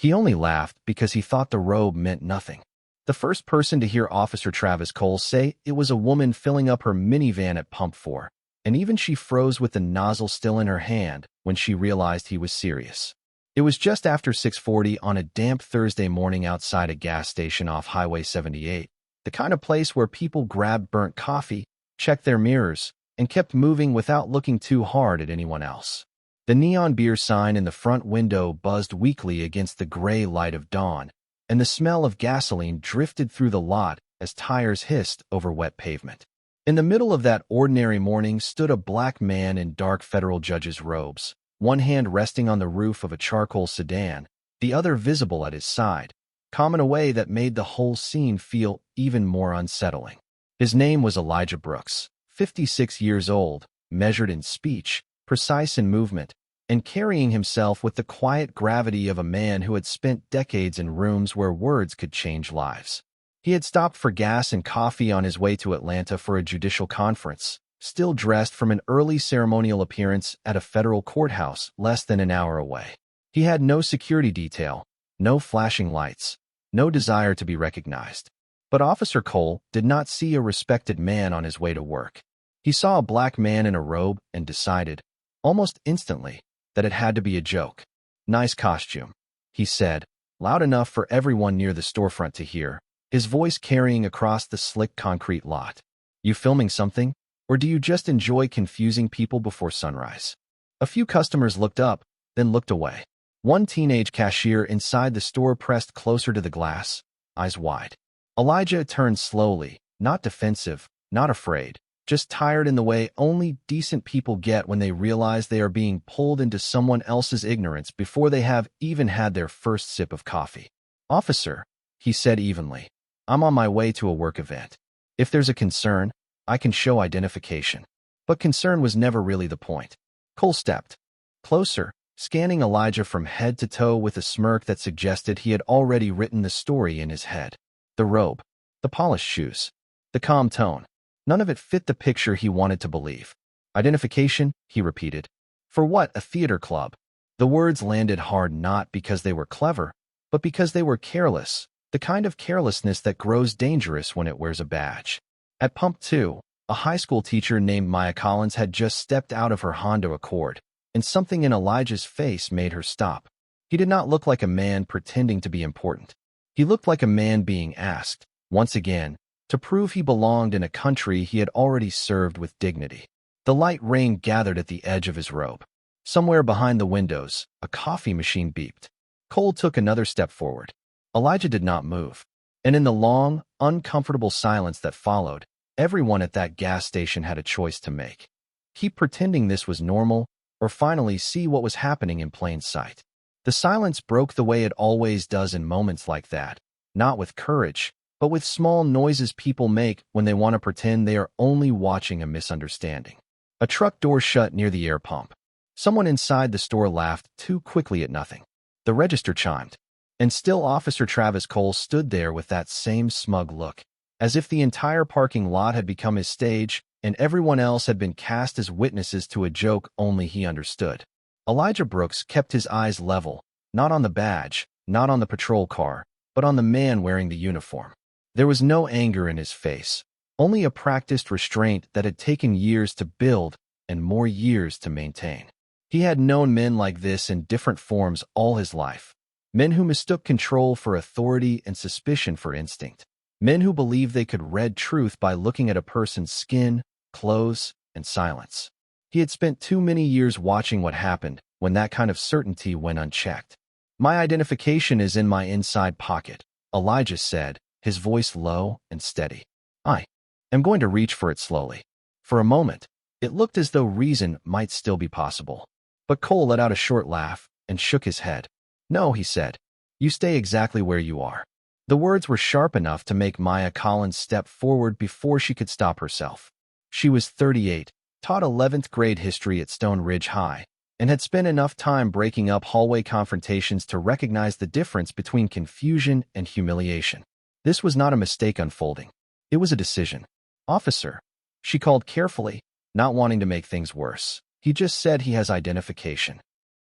He only laughed because he thought the robe meant nothing. The first person to hear Officer Travis Cole say it was a woman filling up her minivan at Pump 4, and even she froze with the nozzle still in her hand when she realized he was serious. It was just after 6:40 on a damp Thursday morning outside a gas station off Highway 78, the kind of place where people grabbed burnt coffee, checked their mirrors, and kept moving without looking too hard at anyone else. The neon beer sign in the front window buzzed weakly against the gray light of dawn, and the smell of gasoline drifted through the lot as tires hissed over wet pavement. In the middle of that ordinary morning stood a black man in dark federal judge's robes, one hand resting on the roof of a charcoal sedan, the other visible at his side, calm in a way that made the whole scene feel even more unsettling. His name was Elijah Brooks, 56 years old, measured in speech, precise in movement, and carrying himself with the quiet gravity of a man who had spent decades in rooms where words could change lives. He had stopped for gas and coffee on his way to Atlanta for a judicial conference, still dressed from an early ceremonial appearance at a federal courthouse less than an hour away. He had no security detail, no flashing lights, no desire to be recognized. But Officer Cole did not see a respected man on his way to work. He saw a black man in a robe and decided, almost instantly, that it had to be a joke. "Nice costume," he said, loud enough for everyone near the storefront to hear, his voice carrying across the slick concrete lot. "You filming something? Or do you just enjoy confusing people before sunrise?" A few customers looked up, then looked away. One teenage cashier inside the store pressed closer to the glass, eyes wide. Elijah turned slowly, not defensive, not afraid, just tired in the way only decent people get when they realize they are being pulled into someone else's ignorance before they have even had their first sip of coffee. "Officer," he said evenly, "I'm on my way to a work event. If there's a concern, I can show identification." But concern was never really the point. Cole stepped closer, scanning Elijah from head to toe with a smirk that suggested he had already written the story in his head. The robe, the polished shoes, the calm tone. None of it fit the picture he wanted to believe. "Identification," he repeated. "For what, a theater club?" The words landed hard not because they were clever, but because they were careless, the kind of carelessness that grows dangerous when it wears a badge. At Pump 2, a high school teacher named Maya Collins had just stepped out of her Honda Accord, and something in Elijah's face made her stop. He did not look like a man pretending to be important. He looked like a man being asked, once again, to prove he belonged in a country he had already served with dignity. The light rain gathered at the edge of his robe. Somewhere behind the windows, a coffee machine beeped. Cole took another step forward. Elijah did not move. And in the long, uncomfortable silence that followed, everyone at that gas station had a choice to make. Keep pretending this was normal, or finally see what was happening in plain sight. The silence broke the way it always does in moments like that, not with courage, but with small noises people make when they want to pretend they are only watching a misunderstanding. A truck door shut near the air pump. Someone inside the store laughed too quickly at nothing. The register chimed, and still Officer Travis Cole stood there with that same smug look, as if the entire parking lot had become his stage and everyone else had been cast as witnesses to a joke only he understood. Elijah Brooks kept his eyes level, not on the badge, not on the patrol car, but on the man wearing the uniform. There was no anger in his face, only a practiced restraint that had taken years to build and more years to maintain. He had known men like this in different forms all his life. Men who mistook control for authority and suspicion for instinct. Men who believed they could read truth by looking at a person's skin, clothes, and silence. He had spent too many years watching what happened when that kind of certainty went unchecked. "My identification is in my inside pocket," Elijah said, his voice low and steady. "I am going to reach for it slowly." For a moment, it looked as though reason might still be possible. But Cole let out a short laugh and shook his head. "No," he said. "You stay exactly where you are." The words were sharp enough to make Maya Collins step forward before she could stop herself. She was 38, taught 11th grade history at Stone Ridge High, and had spent enough time breaking up hallway confrontations to recognize the difference between confusion and humiliation. This was not a mistake unfolding. It was a decision. "Officer," she called carefully, not wanting to make things worse. "He just said he has identification."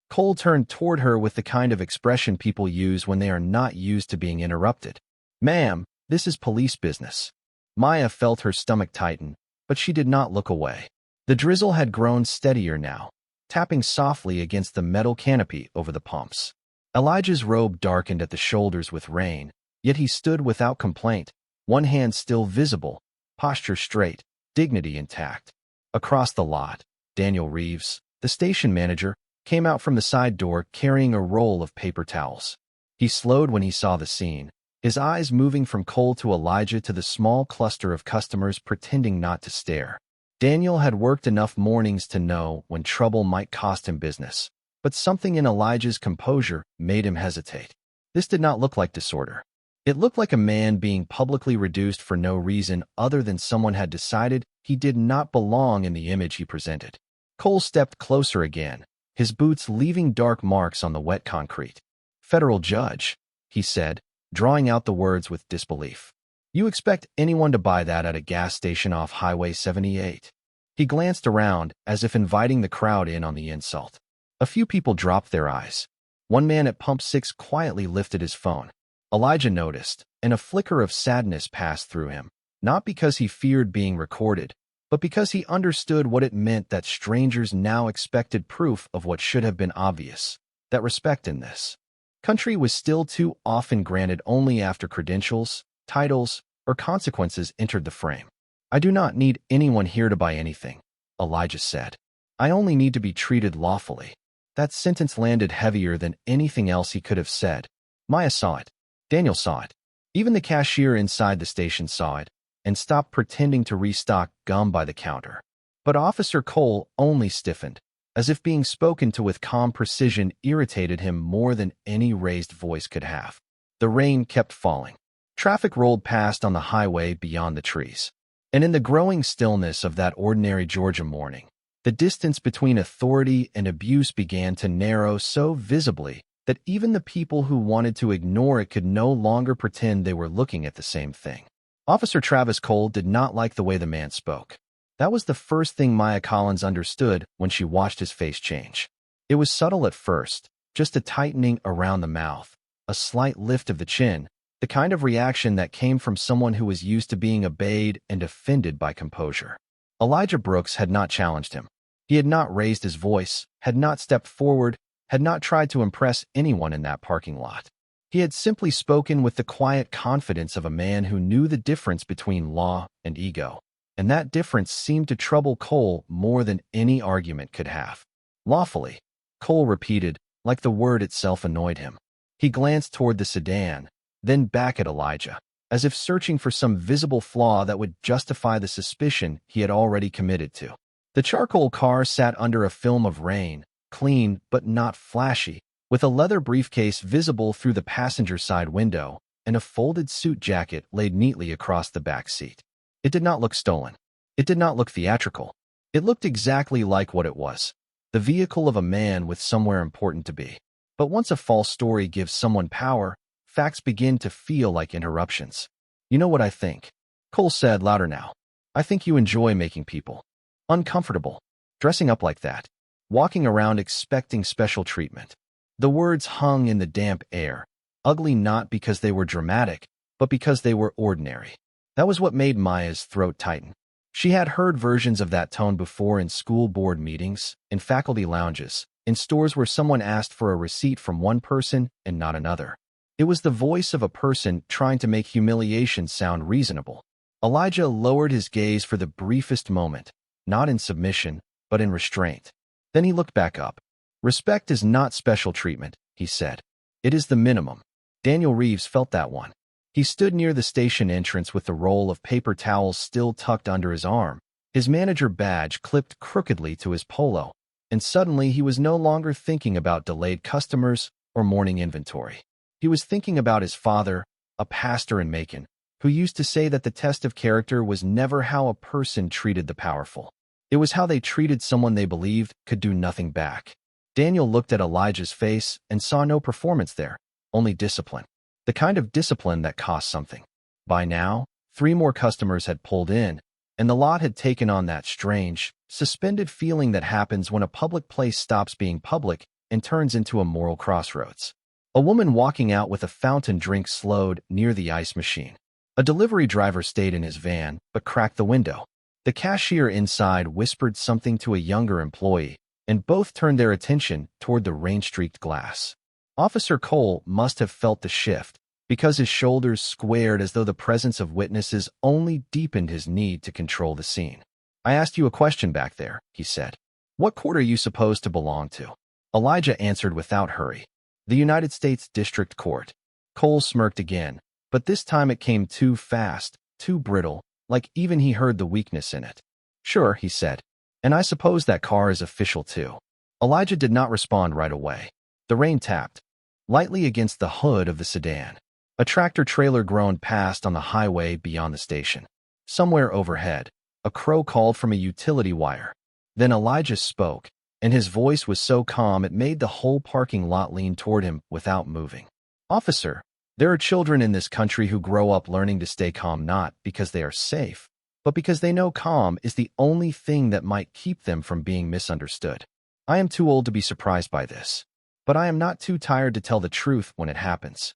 Cole turned toward her with the kind of expression people use when they are not used to being interrupted. "Ma'am, this is police business." Maya felt her stomach tighten, but she did not look away. The drizzle had grown steadier now, tapping softly against the metal canopy over the pumps. Elijah's robe darkened at the shoulders with rain, yet he stood without complaint, one hand still visible, posture straight, dignity intact. Across the lot, Daniel Reeves, the station manager, came out from the side door carrying a roll of paper towels. He slowed when he saw the scene, his eyes moving from Cole to Elijah to the small cluster of customers pretending not to stare. Daniel had worked enough mornings to know when trouble might cost him business, but something in Elijah's composure made him hesitate. This did not look like disorder. It looked like a man being publicly reduced for no reason other than someone had decided he did not belong in the image he presented. Cole stepped closer again, his boots leaving dark marks on the wet concrete. "Federal judge," he said, drawing out the words with disbelief. "You expect anyone to buy that at a gas station off Highway 78? He glanced around, as if inviting the crowd in on the insult. A few people dropped their eyes. One man at Pump 6 quietly lifted his phone. Elijah noticed, and a flicker of sadness passed through him, not because he feared being recorded, but because he understood what it meant that strangers now expected proof of what should have been obvious, that respect in this country was still too often granted only after credentials, titles, or consequences entered the frame. "I do not need anyone here to buy anything," Elijah said. "I only need to be treated lawfully." That sentence landed heavier than anything else he could have said. Maya saw it. Daniel saw it. Even the cashier inside the station saw it, and stopped pretending to restock gum by the counter. But Officer Cole only stiffened, as if being spoken to with calm precision irritated him more than any raised voice could have. The rain kept falling. Traffic rolled past on the highway beyond the trees. And in the growing stillness of that ordinary Georgia morning, the distance between authority and abuse began to narrow so visibly that even the people who wanted to ignore it could no longer pretend they were looking at the same thing. Officer Travis Cole did not like the way the man spoke. That was the first thing Maya Collins understood when she watched his face change. It was subtle at first, just a tightening around the mouth, a slight lift of the chin, the kind of reaction that came from someone who was used to being obeyed and offended by composure. Elijah Brooks had not challenged him. He had not raised his voice, had not stepped forward, had not tried to impress anyone in that parking lot. He had simply spoken with the quiet confidence of a man who knew the difference between law and ego. And that difference seemed to trouble Cole more than any argument could have. "Lawfully," Cole repeated, like the word itself annoyed him. He glanced toward the sedan, then back at Elijah, as if searching for some visible flaw that would justify the suspicion he had already committed to. The charcoal car sat under a film of rain, clean but not flashy, with a leather briefcase visible through the passenger side window and a folded suit jacket laid neatly across the back seat. It did not look stolen. It did not look theatrical. It looked exactly like what it was, the vehicle of a man with somewhere important to be. But once a false story gives someone power, facts begin to feel like interruptions. "You know what I think?" Cole said louder now. "I think you enjoy making people uncomfortable, dressing up like that, walking around expecting special treatment." The words hung in the damp air, ugly not because they were dramatic, but because they were ordinary. That was what made Maya's throat tighten. She had heard versions of that tone before in school board meetings, in faculty lounges, in stores where someone asked for a receipt from one person and not another. It was the voice of a person trying to make humiliation sound reasonable. Elijah lowered his gaze for the briefest moment, not in submission, but in restraint. Then he looked back up. "Respect is not special treatment," he said. "It is the minimum." Daniel Reeves felt that one. He stood near the station entrance with the roll of paper towels still tucked under his arm, his manager badge clipped crookedly to his polo, and suddenly he was no longer thinking about delayed customers or morning inventory. He was thinking about his father, a pastor in Macon, who used to say that the test of character was never how a person treated the powerful. It was how they treated someone they believed could do nothing back. Daniel looked at Elijah's face and saw no performance there, only discipline. The kind of discipline that cost something. By now, 3 more customers had pulled in, and the lot had taken on that strange, suspended feeling that happens when a public place stops being public and turns into a moral crossroads. A woman walking out with a fountain drink slowed near the ice machine. A delivery driver stayed in his van, but cracked the window. The cashier inside whispered something to a younger employee, and both turned their attention toward the rain-streaked glass. Officer Cole must have felt the shift, because his shoulders squared as though the presence of witnesses only deepened his need to control the scene. "I asked you a question back there," he said. "What court are you supposed to belong to?" Elijah answered without hurry. "The United States District Court." Cole smirked again, but this time it came too fast, too brittle, like even he heard the weakness in it. "Sure," he said. "And I suppose that car is official too." Elijah did not respond right away. The rain tapped lightly against the hood of the sedan. A tractor-trailer groaned past on the highway beyond the station. Somewhere overhead, a crow called from a utility wire. Then Elijah spoke, and his voice was so calm it made the whole parking lot lean toward him without moving. "Officer, there are children in this country who grow up learning to stay calm not because they are safe, but because they know calm is the only thing that might keep them from being misunderstood. I am too old to be surprised by this, but I am not too tired to tell the truth when it happens."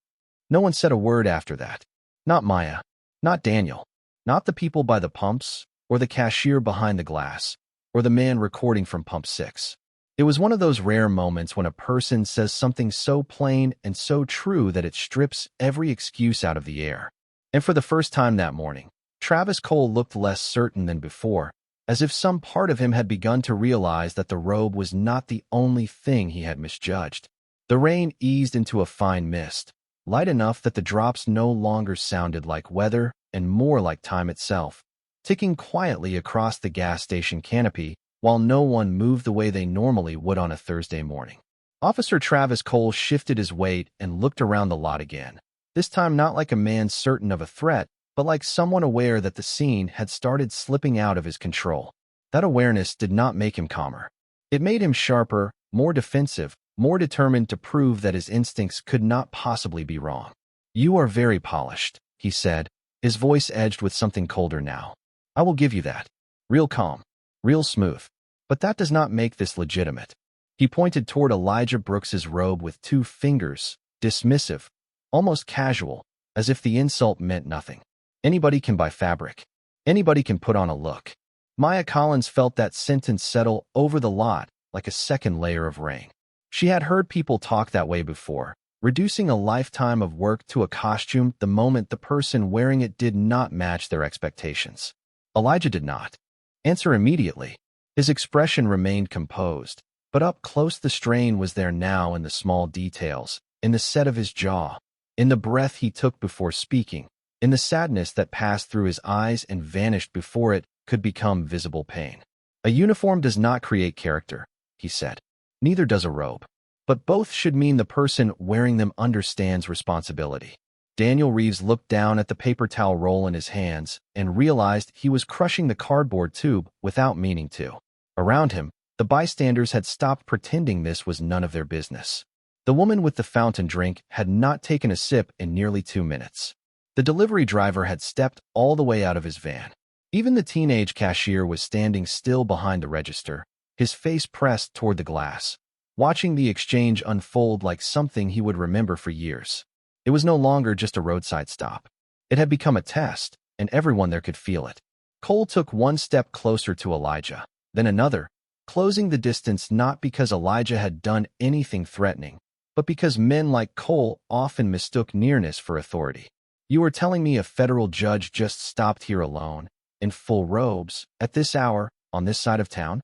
No one said a word after that. Not Maya, not Daniel, not the people by the pumps, or the cashier behind the glass, or the man recording from pump 6. It was one of those rare moments when a person says something so plain and so true that it strips every excuse out of the air. And for the first time that morning, Travis Cole looked less certain than before, as if some part of him had begun to realize that the robe was not the only thing he had misjudged. The rain eased into a fine mist, light enough that the drops no longer sounded like weather and more like time itself, ticking quietly across the gas station canopy while no one moved the way they normally would on a Thursday morning. Officer Travis Cole shifted his weight and looked around the lot again, this time not like a man certain of a threat, but like someone aware that the scene had started slipping out of his control. That awareness did not make him calmer. It made him sharper, more defensive, more determined to prove that his instincts could not possibly be wrong. "You are very polished," he said, his voice edged with something colder now. "I will give you that. Real calm, real smooth. But that does not make this legitimate." He pointed toward Elijah Brooks's robe with two fingers, dismissive, almost casual, as if the insult meant nothing. "Anybody can buy fabric. Anybody can put on a look." Maya Collins felt that sentence settle over the lot like a second layer of rain. She had heard people talk that way before, reducing a lifetime of work to a costume the moment the person wearing it did not match their expectations. Elijah did not answer immediately. His expression remained composed, but up close the strain was there now in the small details, in the set of his jaw, in the breath he took before speaking, in the sadness that passed through his eyes and vanished before it could become visible pain. "A uniform does not create character," he said. "Neither does a robe. But both should mean the person wearing them understands responsibility." Daniel Reeves looked down at the paper towel roll in his hands and realized he was crushing the cardboard tube without meaning to. Around him, the bystanders had stopped pretending this was none of their business. The woman with the fountain drink had not taken a sip in nearly 2 minutes. The delivery driver had stepped all the way out of his van. Even the teenage cashier was standing still behind the register, his face pressed toward the glass, watching the exchange unfold like something he would remember for years. It was no longer just a roadside stop. It had become a test, and everyone there could feel it. Cole took one step closer to Elijah, then another, closing the distance not because Elijah had done anything threatening, but because men like Cole often mistook nearness for authority. "You are telling me a federal judge just stopped here alone, in full robes, at this hour, on this side of town?"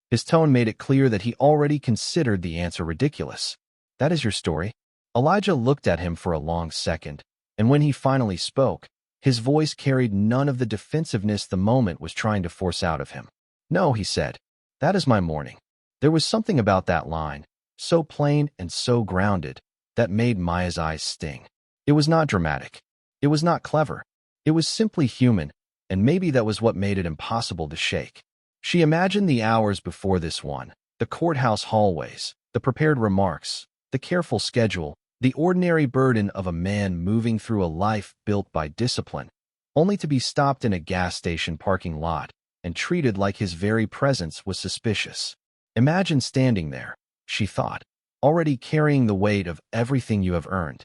His tone made it clear that he already considered the answer ridiculous. "That is your story?" Elijah looked at him for a long second, and when he finally spoke, his voice carried none of the defensiveness the moment was trying to force out of him. "No," he said, "that is my morning." There was something about that line, so plain and so grounded, that made Maya's eyes sting. It was not dramatic. It was not clever. It was simply human, and maybe that was what made it impossible to shake. She imagined the hours before this one, the courthouse hallways, the prepared remarks, the careful schedule, the ordinary burden of a man moving through a life built by discipline, only to be stopped in a gas station parking lot and treated like his very presence was suspicious. Imagine standing there, she thought, already carrying the weight of everything you have earned,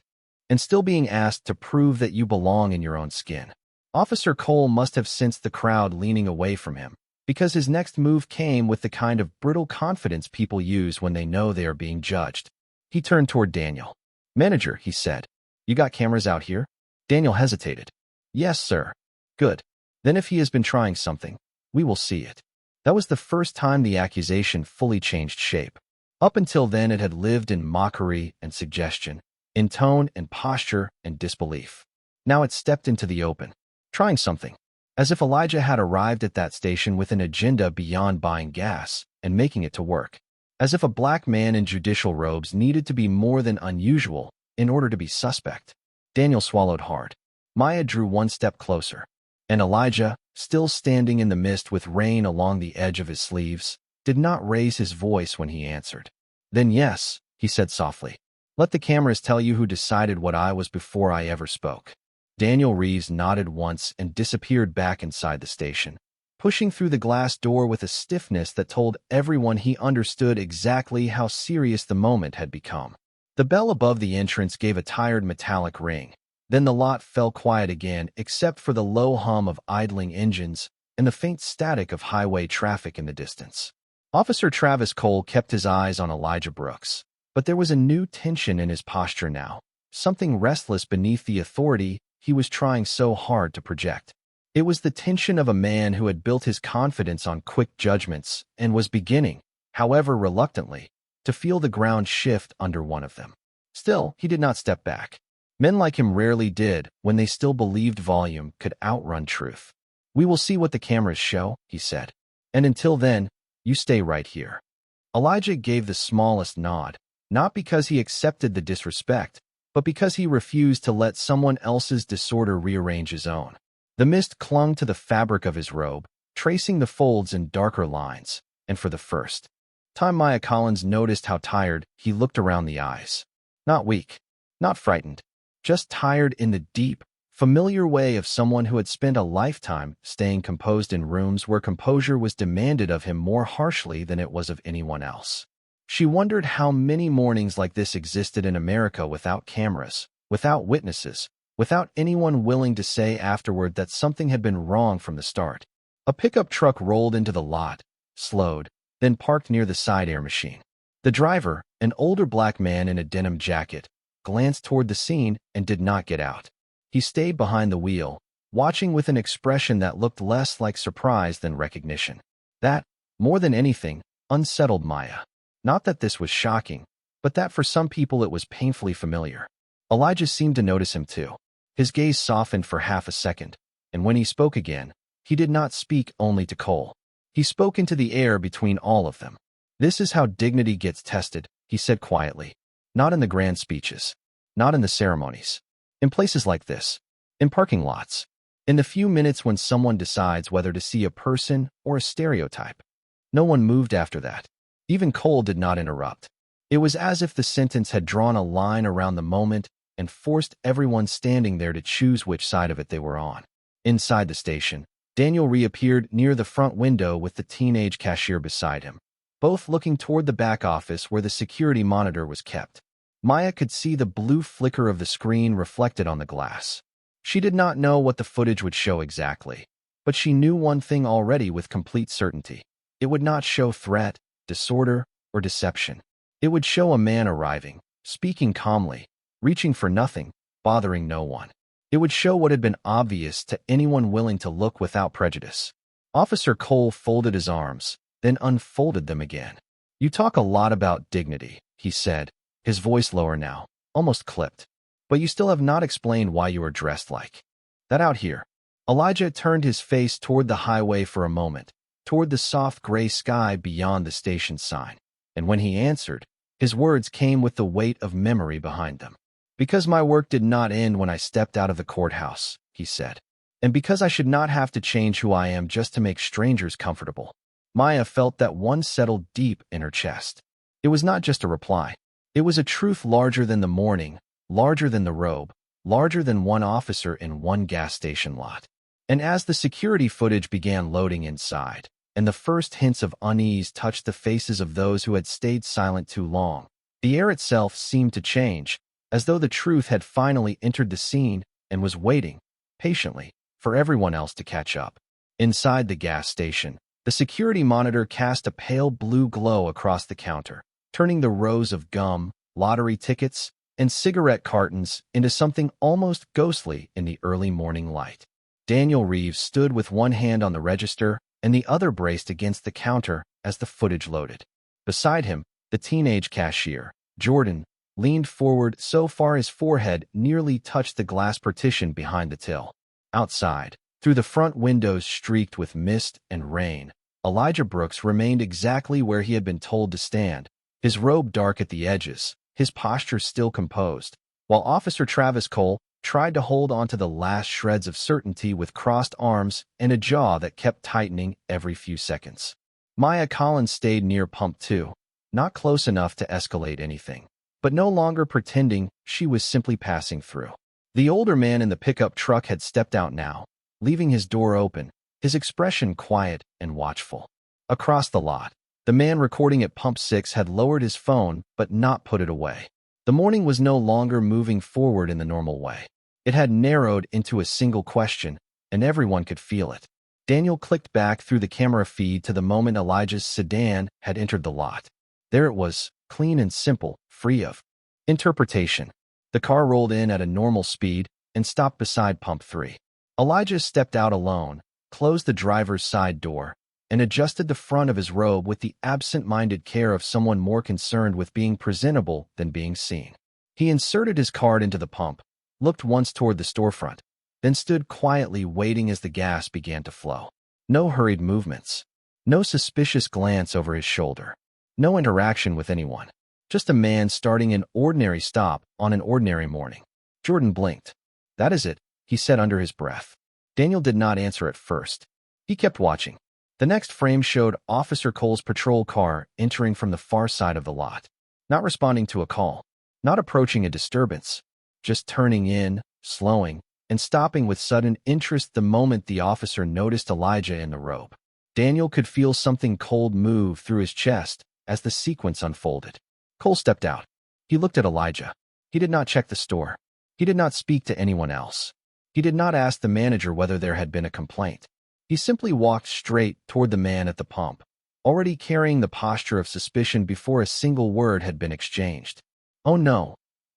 and still being asked to prove that you belong in your own skin. Officer Cole must have sensed the crowd leaning away from him, because his next move came with the kind of brittle confidence people use when they know they are being judged. He turned toward Daniel. "Manager," he said, "you got cameras out here?" Daniel hesitated. "Yes, sir." "Good. Then if he has been trying something, we will see it." That was the first time the accusation fully changed shape. Up until then it had lived in mockery and suggestion, in tone and posture and disbelief. Now it stepped into the open, trying something, as if Elijah had arrived at that station with an agenda beyond buying gas and making it to work. As if a black man in judicial robes needed to be more than unusual in order to be suspect. Daniel swallowed hard. Maya drew one step closer, and Elijah, still standing in the mist with rain along the edge of his sleeves, did not raise his voice when he answered. "Then yes," he said softly. "Let the cameras tell you who decided what I was before I ever spoke." Daniel Reeves nodded once and disappeared back inside the station, pushing through the glass door with a stiffness that told everyone he understood exactly how serious the moment had become. The bell above the entrance gave a tired metallic ring. Then the lot fell quiet again except for the low hum of idling engines and the faint static of highway traffic in the distance. Officer Travis Cole kept his eyes on Elijah Brooks, but there was a new tension in his posture now, something restless beneath the authority he was trying so hard to project. It was the tension of a man who had built his confidence on quick judgments and was beginning, however reluctantly, to feel the ground shift under one of them. Still, he did not step back. Men like him rarely did when they still believed volume could outrun truth. "We will see what the cameras show," he said. "And until then, you stay right here." Elijah gave the smallest nod, not because he accepted the disrespect, but because he refused to let someone else's disorder rearrange his own. The mist clung to the fabric of his robe, tracing the folds in darker lines, and for the first time Maya Collins noticed how tired he looked around the eyes. Not weak, not frightened, just tired in the deep, familiar way of someone who had spent a lifetime staying composed in rooms where composure was demanded of him more harshly than it was of anyone else. She wondered how many mornings like this existed in America without cameras, without witnesses, without anyone willing to say afterward that something had been wrong from the start. A pickup truck rolled into the lot, slowed, then parked near the side air machine. The driver, an older black man in a denim jacket, glanced toward the scene and did not get out. He stayed behind the wheel, watching with an expression that looked less like surprise than recognition. That, more than anything, unsettled Maya. Not that this was shocking, but that for some people it was painfully familiar. Elijah seemed to notice him too. His gaze softened for half a second, and when he spoke again, he did not speak only to Cole. He spoke into the air between all of them. "This is how dignity gets tested," he said quietly. "Not in the grand speeches. Not in the ceremonies. In places like this. In parking lots. In the few minutes when someone decides whether to see a person or a stereotype." No one moved after that. Even Cole did not interrupt. It was as if the sentence had drawn a line around the moment and forced everyone standing there to choose which side of it they were on. Inside the station, Daniel reappeared near the front window with the teenage cashier beside him, both looking toward the back office where the security monitor was kept. Maya could see the blue flicker of the screen reflected on the glass. She did not know what the footage would show exactly, but she knew one thing already with complete certainty. It would not show threat, disorder, or deception. It would show a man arriving, speaking calmly, reaching for nothing, bothering no one. It would show what had been obvious to anyone willing to look without prejudice. Officer Cole folded his arms, then unfolded them again. "You talk a lot about dignity," he said, his voice lower now, almost clipped. "But you still have not explained why you are dressed like that out here." Elijah turned his face toward the highway for a moment, toward the soft gray sky beyond the station sign, and when he answered, his words came with the weight of memory behind them. "Because my work did not end when I stepped out of the courthouse," he said, "and because I should not have to change who I am just to make strangers comfortable." Maya felt that one settled deep in her chest. It was not just a reply. It was a truth larger than the morning, larger than the robe, larger than one officer in one gas station lot. And as the security footage began loading inside, and the first hints of unease touched the faces of those who had stayed silent too long, The air itself seemed to change, as though the truth had finally entered the scene and was waiting, patiently, for everyone else to catch up. Inside the gas station, the security monitor cast a pale blue glow across the counter, turning the rows of gum, lottery tickets, and cigarette cartons into something almost ghostly in the early morning light. Daniel Reeves stood with one hand on the register and the other braced against the counter as the footage loaded. Beside him, the teenage cashier, Jordan, leaned forward so far his forehead nearly touched the glass partition behind the till. Outside, through the front windows streaked with mist and rain, Elijah Brooks remained exactly where he had been told to stand, his robe dark at the edges, his posture still composed, while Officer Travis Cole tried to hold on to the last shreds of certainty with crossed arms and a jaw that kept tightening every few seconds. Maya Collins stayed near Pump 2, not close enough to escalate anything, but no longer pretending she was simply passing through. The older man in the pickup truck had stepped out now, leaving his door open, his expression quiet and watchful. Across the lot, the man recording at Pump 6 had lowered his phone but not put it away. The morning was no longer moving forward in the normal way. It had narrowed into a single question, and everyone could feel it. Daniel clicked back through the camera feed to the moment Elijah's sedan had entered the lot. There it was, clean and simple, free of interpretation. The car rolled in at a normal speed and stopped beside Pump 3. Elijah stepped out alone, closed the driver's side door, and adjusted the front of his robe with the absent-minded care of someone more concerned with being presentable than being seen. He inserted his card into the pump, looked once toward the storefront, then stood quietly waiting as the gas began to flow. No hurried movements, no suspicious glance over his shoulder, no interaction with anyone. Just a man starting an ordinary stop on an ordinary morning. Jordan blinked. "That is it," he said under his breath. Daniel did not answer at first. He kept watching. The next frame showed Officer Cole's patrol car entering from the far side of the lot, not responding to a call, not approaching a disturbance, just turning in, slowing, and stopping with sudden interest the moment the officer noticed Elijah in the robe. Daniel could feel something cold move through his chest as the sequence unfolded. Cole stepped out. He looked at Elijah. He did not check the store. He did not speak to anyone else. He did not ask the manager whether there had been a complaint. He simply walked straight toward the man at the pump, already carrying the posture of suspicion before a single word had been exchanged. "Oh no,"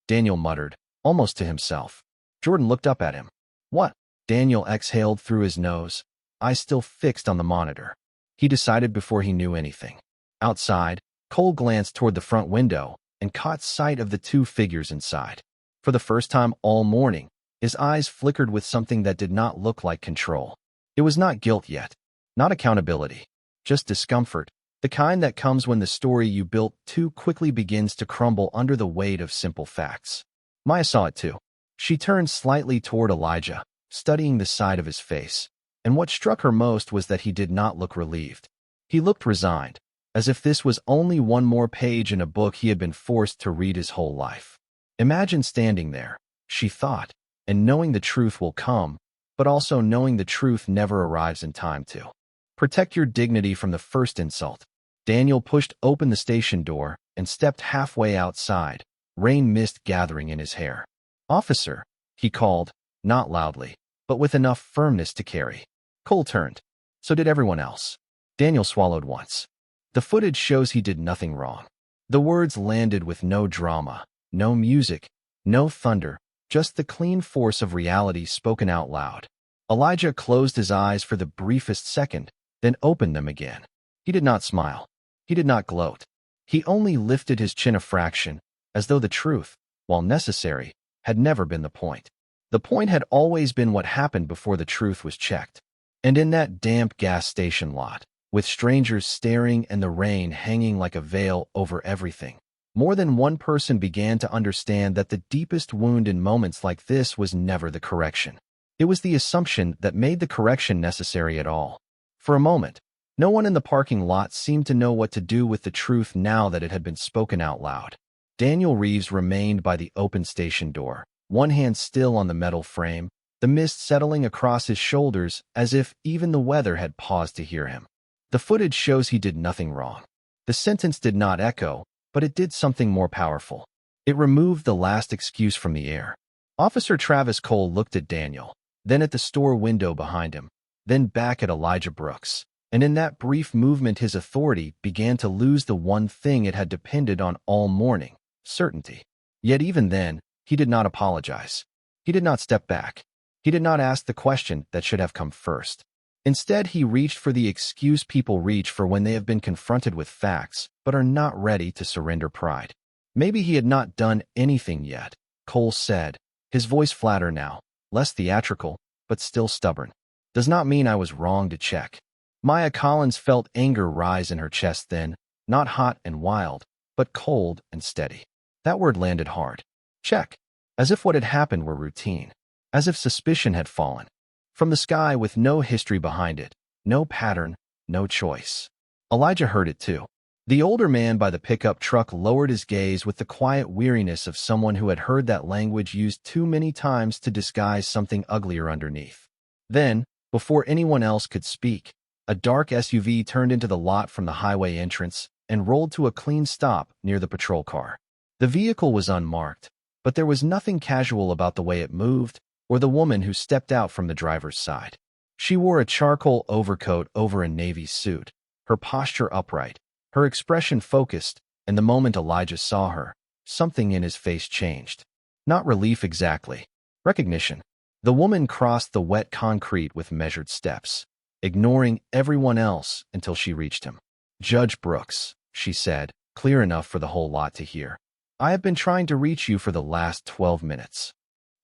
Daniel muttered, almost to himself. Jordan looked up at him. "What?" Daniel exhaled through his nose, eyes still fixed on the monitor. He decided before he knew anything. Outside, Cole glanced toward the front window and caught sight of the two figures inside. For the first time all morning, his eyes flickered with something that did not look like control. It was not guilt yet, not accountability, just discomfort, the kind that comes when the story you built too quickly begins to crumble under the weight of simple facts. Maya saw it too. She turned slightly toward Elijah, studying the side of his face, and what struck her most was that he did not look relieved. He looked resigned, as if this was only one more page in a book he had been forced to read his whole life. Imagine standing there, she thought, and knowing the truth will come, but also knowing the truth never arrives in time to protect your dignity from the first insult. Daniel pushed open the station door and stepped halfway outside, rain mist gathering in his hair. "Officer," he called, not loudly, but with enough firmness to carry. Cole turned. So did everyone else. Daniel swallowed once. The footage shows he did nothing wrong. The words landed with no drama, no music, no thunder, just the clean force of reality spoken out loud. Elijah closed his eyes for the briefest second, then opened them again. He did not smile. He did not gloat. He only lifted his chin a fraction, as though the truth, while necessary, had never been the point. The point had always been what happened before the truth was checked. And in that damp gas station lot, with strangers staring and the rain hanging like a veil over everything, more than one person began to understand that the deepest wound in moments like this was never the correction. It was the assumption that made the correction necessary at all. For a moment, no one in the parking lot seemed to know what to do with the truth now that it had been spoken out loud. Daniel Reeves remained by the open station door, one hand still on the metal frame, the mist settling across his shoulders as if even the weather had paused to hear him. The footage shows he did nothing wrong. The sentence did not echo, but it did something more powerful. It removed the last excuse from the air. Officer Travis Cole looked at Daniel, then at the store window behind him, then back at Elijah Brooks. And in that brief movement, his authority began to lose the one thing it had depended on all morning: certainty. Yet even then, he did not apologize. He did not step back. He did not ask the question that should have come first. Instead, he reached for the excuse people reach for when they have been confronted with facts, but are not ready to surrender pride. Maybe he had not done anything yet, Cole said, his voice flatter now, less theatrical, but still stubborn. Does not mean I was wrong to check. Maya Collins felt anger rise in her chest then, not hot and wild, but cold and steady. That word landed hard. Check. As if what had happened were routine. As if suspicion had fallen from the sky with no history behind it, no pattern, no choice. Elijah heard it too. The older man by the pickup truck lowered his gaze with the quiet weariness of someone who had heard that language used too many times to disguise something uglier underneath. Then, before anyone else could speak, a dark SUV turned into the lot from the highway entrance and rolled to a clean stop near the patrol car. The vehicle was unmarked, but there was nothing casual about the way it moved or the woman who stepped out from the driver's side. She wore a charcoal overcoat over a navy suit, her posture upright, her expression focused, and the moment Elijah saw her, something in his face changed. Not relief exactly. Recognition. The woman crossed the wet concrete with measured steps, ignoring everyone else until she reached him. "Judge Brooks," she said, clear enough for the whole lot to hear. "I have been trying to reach you for the last 12 minutes.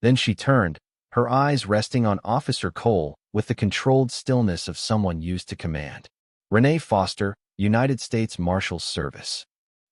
Then she turned, her eyes resting on Officer Cole with the controlled stillness of someone used to command. "Renee Foster, United States Marshals Service."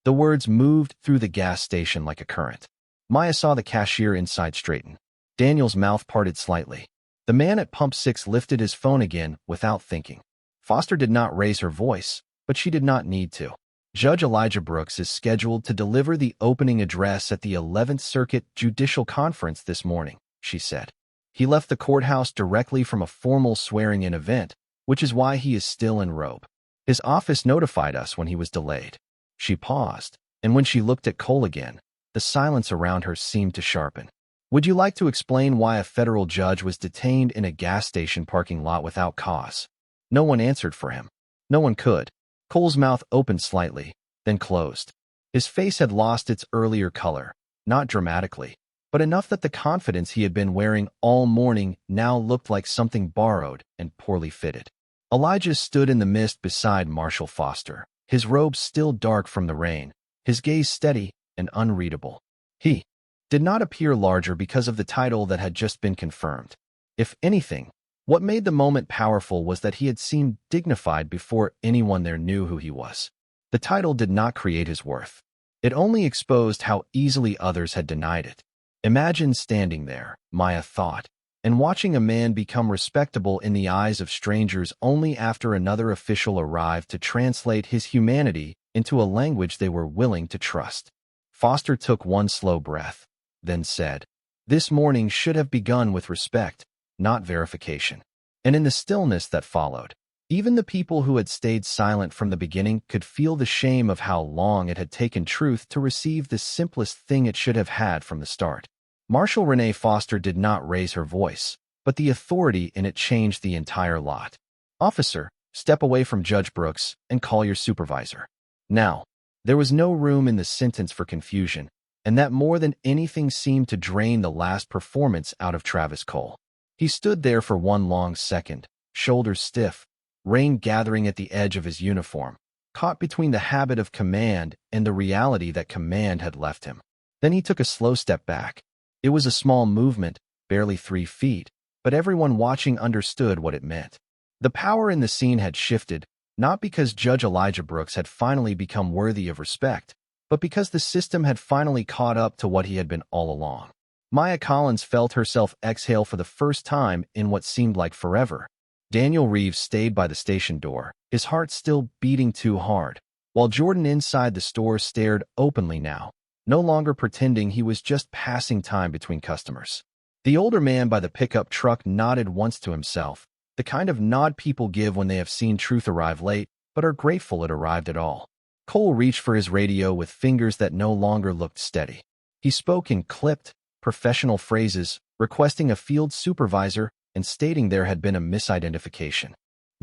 The words moved through the gas station like a current. Maya saw the cashier inside straighten. Daniel's mouth parted slightly. The man at Pump 6 lifted his phone again without thinking. Foster did not raise her voice, but she did not need to. "Judge Elijah Brooks is scheduled to deliver the opening address at the 11th Circuit Judicial Conference this morning," she said. "He left the courthouse directly from a formal swearing-in event, which is why he is still in robe. His office notified us when he was delayed." She paused, and when she looked at Cole again, the silence around her seemed to sharpen. "Would you like to explain why a federal judge was detained in a gas station parking lot without cause?" No one answered for him. No one could. Cole's mouth opened slightly, then closed. His face had lost its earlier color, not dramatically, but enough that the confidence he had been wearing all morning now looked like something borrowed and poorly fitted. Elijah stood in the mist beside Marshal Foster, his robe still dark from the rain, his gaze steady and unreadable. He did not appear larger because of the title that had just been confirmed. If anything, what made the moment powerful was that he had seemed dignified before anyone there knew who he was. The title did not create his worth. It only exposed how easily others had denied it. Imagine standing there, Maya thought, and watching a man become respectable in the eyes of strangers only after another official arrived to translate his humanity into a language they were willing to trust. Foster took one slow breath, then said, "This morning should have begun with respect, not verification." And in the stillness that followed, even the people who had stayed silent from the beginning could feel the shame of how long it had taken truth to receive the simplest thing it should have had from the start. Marshal Renee Foster did not raise her voice, but the authority in it changed the entire lot. "Officer, step away from Judge Brooks and call your supervisor." Now, there was no room in the sentence for confusion, and that more than anything seemed to drain the last performance out of Travis Cole. He stood there for one long second, shoulders stiff, rain gathering at the edge of his uniform, caught between the habit of command and the reality that command had left him. Then he took a slow step back. It was a small movement, barely 3 feet, but everyone watching understood what it meant. The power in the scene had shifted, not because Judge Elijah Brooks had finally become worthy of respect, but because the system had finally caught up to what he had been all along. Maya Collins felt herself exhale for the first time in what seemed like forever. Daniel Reeves stayed by the station door, his heart still beating too hard, while Jordan inside the store stared openly now, no longer pretending he was just passing time between customers. The older man by the pickup truck nodded once to himself, the kind of nod people give when they have seen truth arrive late, but are grateful it arrived at all. Cole reached for his radio with fingers that no longer looked steady. He spoke in clipped, professional phrases, requesting a field supervisor and stating there had been a misidentification.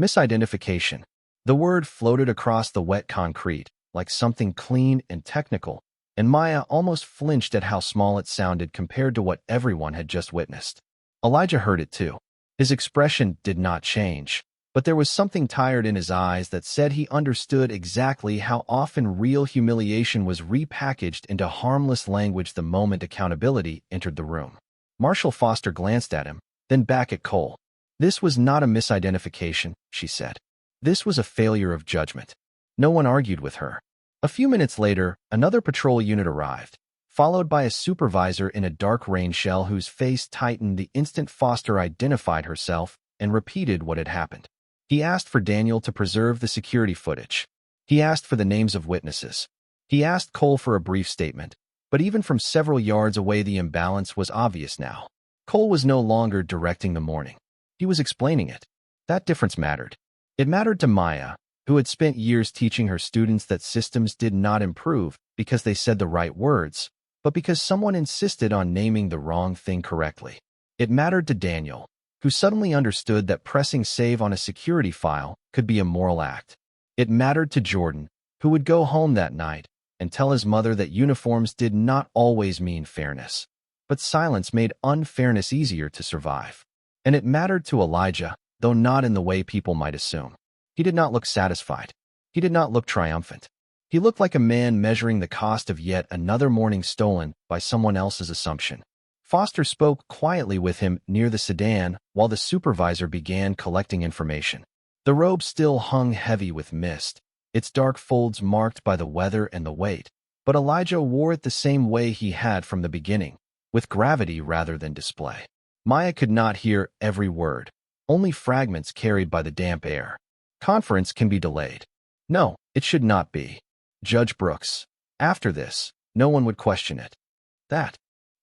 Misidentification. The word floated across the wet concrete, like something clean and technical, and Maya almost flinched at how small it sounded compared to what everyone had just witnessed. Elijah heard it too. His expression did not change, but there was something tired in his eyes that said he understood exactly how often real humiliation was repackaged into harmless language the moment accountability entered the room. Marshal Foster glanced at him, then back at Cole. "This was not a misidentification," she said. "This was a failure of judgment." No one argued with her. A few minutes later, another patrol unit arrived, followed by a supervisor in a dark rain shell whose face tightened the instant Foster identified herself and repeated what had happened. He asked for Daniel to preserve the security footage. He asked for the names of witnesses. He asked Cole for a brief statement, but even from several yards away the imbalance was obvious now. Cole was no longer directing the morning. He was explaining it. That difference mattered. It mattered to Maya, who had spent years teaching her students that systems did not improve because they said the right words, but because someone insisted on naming the wrong thing correctly. It mattered to Daniel, who suddenly understood that pressing save on a security file could be a moral act. It mattered to Jordan, who would go home that night and tell his mother that uniforms did not always mean fairness, but silence made unfairness easier to survive. And it mattered to Elijah, though not in the way people might assume. He did not look satisfied. He did not look triumphant. He looked like a man measuring the cost of yet another morning stolen by someone else's assumption. Foster spoke quietly with him near the sedan while the supervisor began collecting information. The robe still hung heavy with mist, its dark folds marked by the weather and the weight, but Elijah wore it the same way he had from the beginning, with gravity rather than display. Maya could not hear every word, only fragments carried by the damp air. Conference can be delayed. No, it should not be. Judge Brooks. After this, no one would question it. That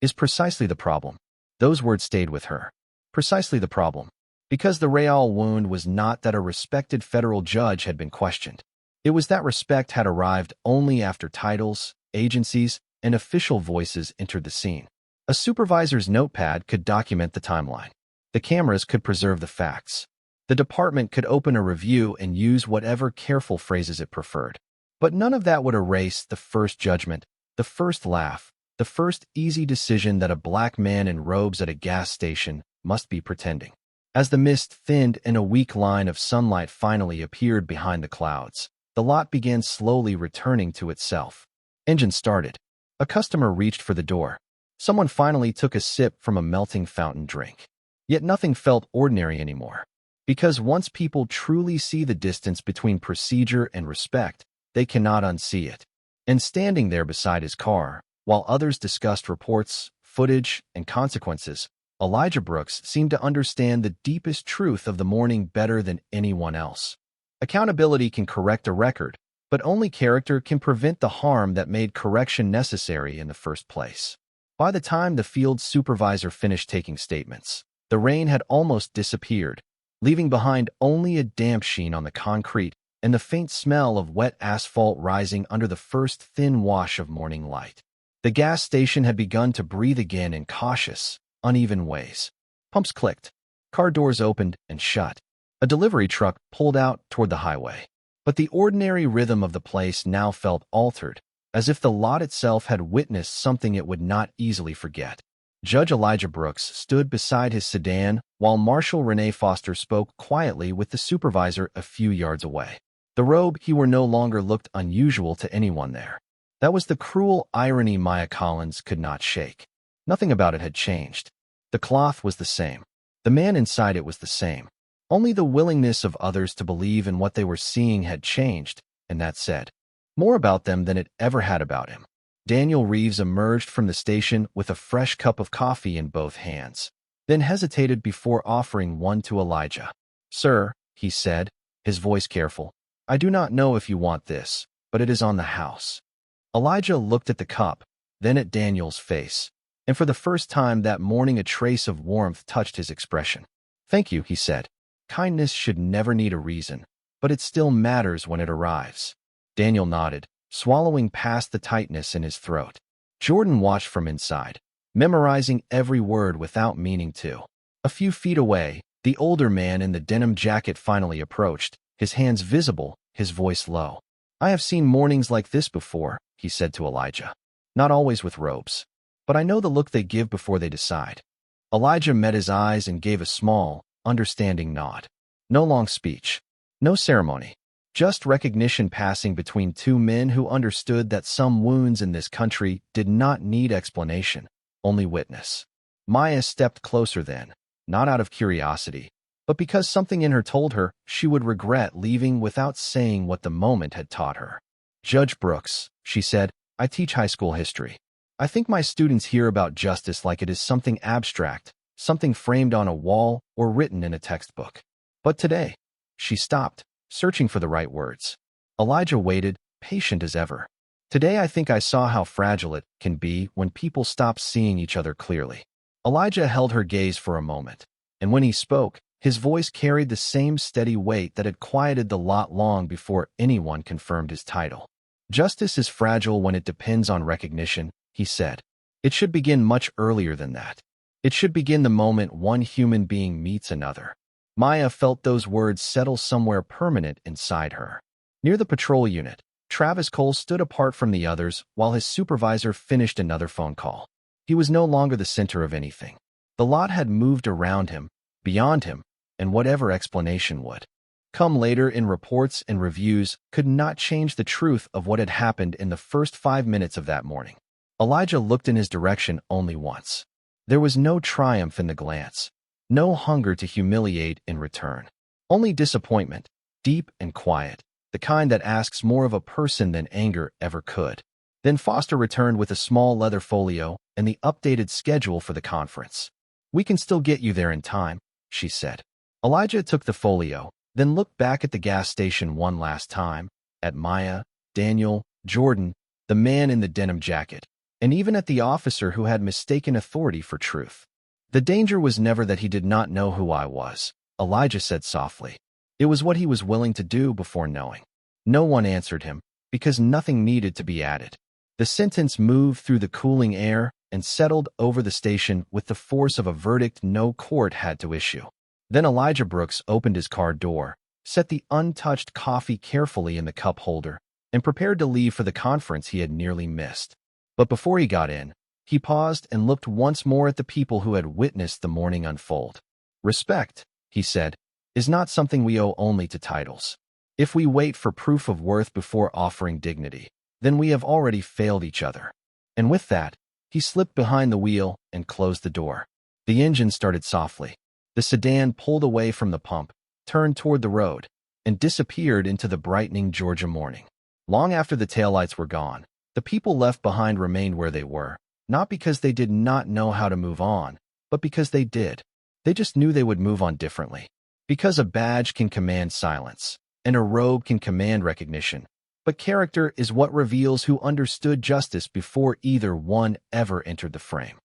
is precisely the problem. Those words stayed with her. Precisely the problem. Because the real wound was not that a respected federal judge had been questioned. It was that respect had arrived only after titles, agencies, and official voices entered the scene. A supervisor's notepad could document the timeline. The cameras could preserve the facts. The department could open a review and use whatever careful phrases it preferred. But none of that would erase the first judgment, the first laugh, the first easy decision that a black man in robes at a gas station must be pretending. As the mist thinned and a weak line of sunlight finally appeared behind the clouds, the lot began slowly returning to itself. Engine started. A customer reached for the door. Someone finally took a sip from a melting fountain drink. Yet nothing felt ordinary anymore. Because once people truly see the distance between procedure and respect, they cannot unsee it. And standing there beside his car, while others discussed reports, footage, and consequences, Elijah Brooks seemed to understand the deepest truth of the morning better than anyone else. Accountability can correct a record, but only character can prevent the harm that made correction necessary in the first place. By the time the field supervisor finished taking statements, the rain had almost disappeared, leaving behind only a damp sheen on the concrete and the faint smell of wet asphalt rising under the first thin wash of morning light. The gas station had begun to breathe again in cautious, uneven ways. Pumps clicked. Car doors opened and shut. A delivery truck pulled out toward the highway. But the ordinary rhythm of the place now felt altered, as if the lot itself had witnessed something it would not easily forget. Judge Elijah Brooks stood beside his sedan while Marshal Renee Foster spoke quietly with the supervisor a few yards away. The robe he wore no longer looked unusual to anyone there. That was the cruel irony Maya Collins could not shake. Nothing about it had changed. The cloth was the same. The man inside it was the same. Only the willingness of others to believe in what they were seeing had changed, and that said more about them than it ever had about him. Daniel Reeves emerged from the station with a fresh cup of coffee in both hands, then hesitated before offering one to Elijah. "Sir," he said, his voice careful, "I do not know if you want this, but it is on the house." Elijah looked at the cup, then at Daniel's face, and for the first time that morning a trace of warmth touched his expression. "Thank you," he said. "Kindness should never need a reason, but it still matters when it arrives." Daniel nodded. swallowing past the tightness in his throat. Jordan watched from inside, memorizing every word without meaning to. A few feet away, the older man in the denim jacket finally approached, his hands visible, his voice low. "I have seen mornings like this before," he said to Elijah. "Not always with robes. But I know the look they give before they decide." Elijah met his eyes and gave a small, understanding nod. No long speech. No ceremony. Just recognition passing between two men who understood that some wounds in this country did not need explanation, only witness. Maya stepped closer then, not out of curiosity, but because something in her told her she would regret leaving without saying what the moment had taught her. "Judge Brooks," she said, "I teach high school history. I think my students hear about justice like it is something abstract, something framed on a wall or written in a textbook. But today," she stopped, searching for the right words. Elijah waited, patient as ever. "Today I think I saw how fragile it can be when people stop seeing each other clearly." Elijah held her gaze for a moment, and when he spoke, his voice carried the same steady weight that had quieted the lot long before anyone confirmed his title. "Justice is fragile when it depends on recognition," he said. "It should begin much earlier than that. It should begin the moment one human being meets another." Maya felt those words settle somewhere permanent inside her. Near the patrol unit, Travis Cole stood apart from the others while his supervisor finished another phone call. He was no longer the center of anything. The lot had moved around him, beyond him, and whatever explanation would come later in reports and reviews could not change the truth of what had happened in the first 5 minutes of that morning. Elijah looked in his direction only once. There was no triumph in the glance, no hunger to humiliate in return. Only disappointment, deep and quiet, the kind that asks more of a person than anger ever could. Then Foster returned with a small leather folio and the updated schedule for the conference. "We can still get you there in time," she said. Elijah took the folio, then looked back at the gas station one last time, at Maya, Daniel, Jordan, the man in the denim jacket, and even at the officer who had mistaken authority for truth. "The danger was never that he did not know who I was," Elijah said softly. "It was what he was willing to do before knowing." No one answered him, because nothing needed to be added. The sentence moved through the cooling air and settled over the station with the force of a verdict no court had to issue. Then Elijah Brooks opened his car door, set the untouched coffee carefully in the cup holder, and prepared to leave for the conference he had nearly missed. But before he got in, he paused and looked once more at the people who had witnessed the morning unfold. "Respect," he said, "is not something we owe only to titles. If we wait for proof of worth before offering dignity, then we have already failed each other." And with that, he slipped behind the wheel and closed the door. The engine started softly. The sedan pulled away from the pump, turned toward the road, and disappeared into the brightening Georgia morning. Long after the taillights were gone, the people left behind remained where they were, not because they did not know how to move on, but because they did. They just knew they would move on differently. Because a badge can command silence, and a robe can command recognition, but character is what reveals who understood justice before either one ever entered the frame.